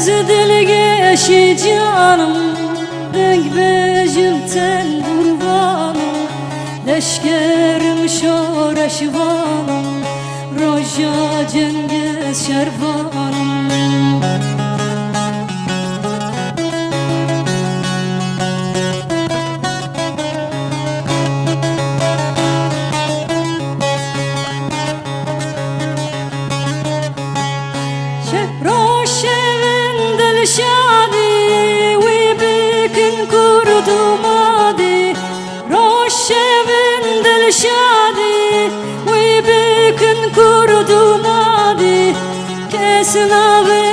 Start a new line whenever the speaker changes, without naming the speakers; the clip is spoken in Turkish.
dilgeşi canım, renk bejimten durvanım, leşkerim şoreşvanım, roja cengiz şervanım. Roşevin dilşadi ve bikin kurdumadi, roşevin dilşadi ve bikin kurdumadi, kesna ve